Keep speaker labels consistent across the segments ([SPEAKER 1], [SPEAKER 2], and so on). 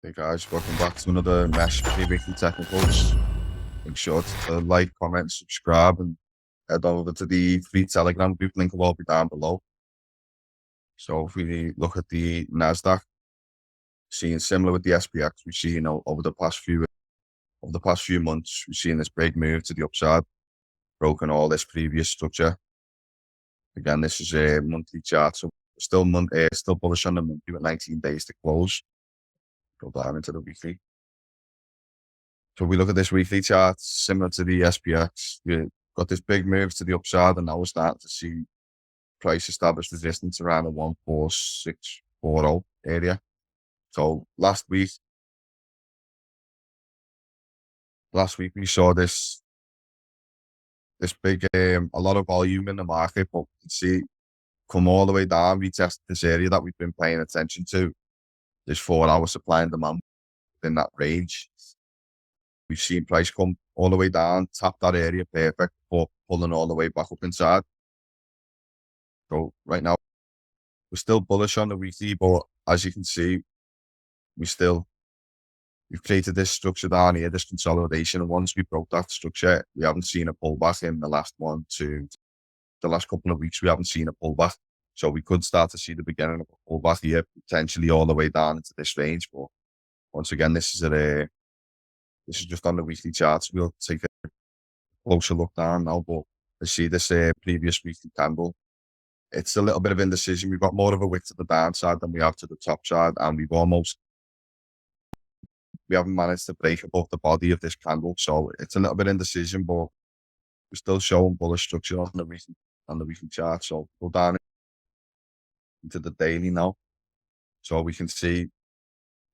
[SPEAKER 1] Hey guys, welcome back to another Mesh Weekly Technicals. Make sure to like, comment, subscribe, and head over to the free Telegram group. Link will all be down below. So if we look at the NASDAQ, seeing similar with the SPX, we see, over the past few months, we've seen this big move to the upside, broken all this previous structure. Again, this is a monthly chart, so we're still bullish on the monthly with 19 days to close. Go down into the weekly. So we look at this weekly chart, similar to the SPX. You got this big move to the upside, and now we're starting to see price established resistance around the 14640 area. So last week we saw this big, a lot of volume in the market, but you can see come all the way down, retest this area that we've been paying attention to. There's 4-hour supply and demand within that range. We've seen price come all the way down, tap that area perfect, but pulling all the way back up inside. So right now, we're still bullish on the weekly, but as you can see, we've created this structure down here, this consolidation. And once we broke that structure, we haven't seen a pullback in the last couple of weeks. We haven't seen a pullback. So we could start to see the beginning of a pullback here, potentially all the way down into this range. But once again, this is just on the weekly charts. We'll take a closer look down now, but I see this previous weekly candle. It's a little bit of indecision. We've got more of a wick to the downside than we have to the top side, and we haven't managed to break above the body of this candle. So it's a little bit indecision, but we're still showing bullish structure on the weekly chart. So go down into the daily now. So we can see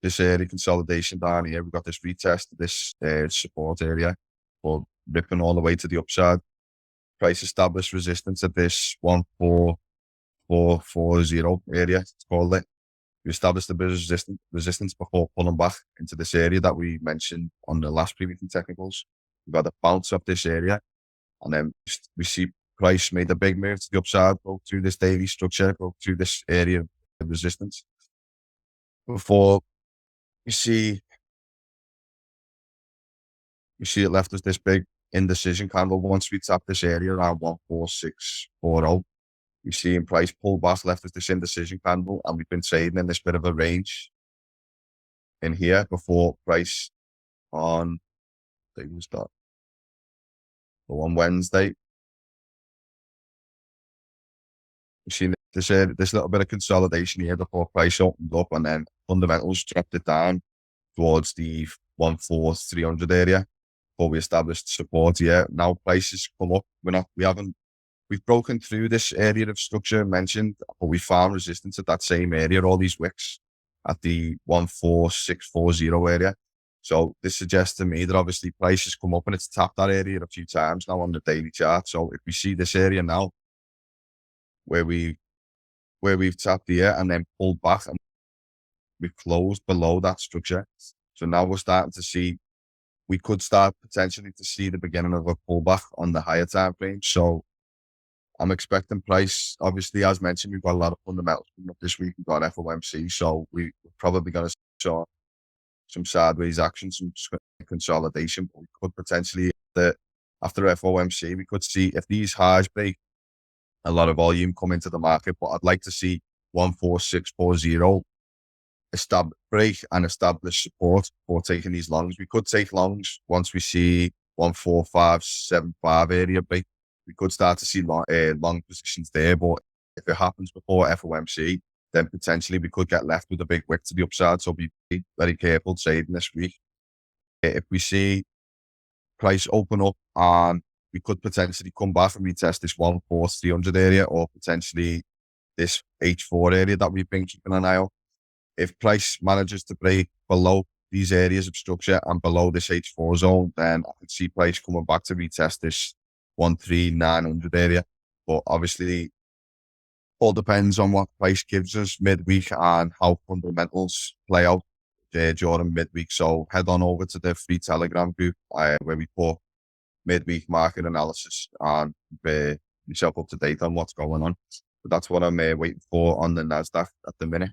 [SPEAKER 1] this area consolidation down here. We've got this retest of this support area, but ripping all the way to the upside. Price established resistance at this 14440 area, it's called it. We established the resistance before pulling back into this area that we mentioned on the last previous technicals. We've got a bounce up this area, and then we see price made a big move to the upside, broke through this daily structure, broke through this area of resistance. Before we see it left us this big indecision candle. Once we tap this area around 14640, we've seen price pull back, left us this indecision candle, and we've been trading in this bit of a range in here before price on, I think it was that, on Wednesday. We've seen this little bit of consolidation here before price opened up, and then fundamentals dropped it down towards the 14300 area. But we established support here. Now prices come up. We've broken through this area of structure mentioned, but we found resistance at that same area, all these wicks at the 14640 area. So this suggests to me that obviously price has come up and it's tapped that area a few times now on the daily chart. So if we see this area now where we've tapped here and then pulled back and we've closed below that structure. So now we're starting to see, we could start potentially to see the beginning of a pullback on the higher time frame. So I'm expecting price, obviously, as mentioned, we've got a lot of fundamentals coming up this week. We've got FOMC, so we're probably going to show some sideways action, some consolidation. But we could potentially, after FOMC, we could see if these highs break, a lot of volume come into the market. But I'd like to see 14640 break and establish support for taking these longs. We could take longs once we see 14575 area break. We could start to see long positions there, but if it happens before FOMC, then potentially we could get left with a big wick to the upside. So be very careful trading this week. If we see price open up, and we could potentially come back and retest this 14300 area, or potentially this H4 area that we've been keeping an eye on. If price manages to break below these areas of structure and below this H4 zone, then I could see price coming back to retest this 13900 area. But obviously, all depends on what price gives us midweek and how fundamentals play out during midweek. So head on over to the free Telegram group where we put midweek market analysis and yourself up to date on what's going on. But that's what I'm waiting for on the NASDAQ at the minute.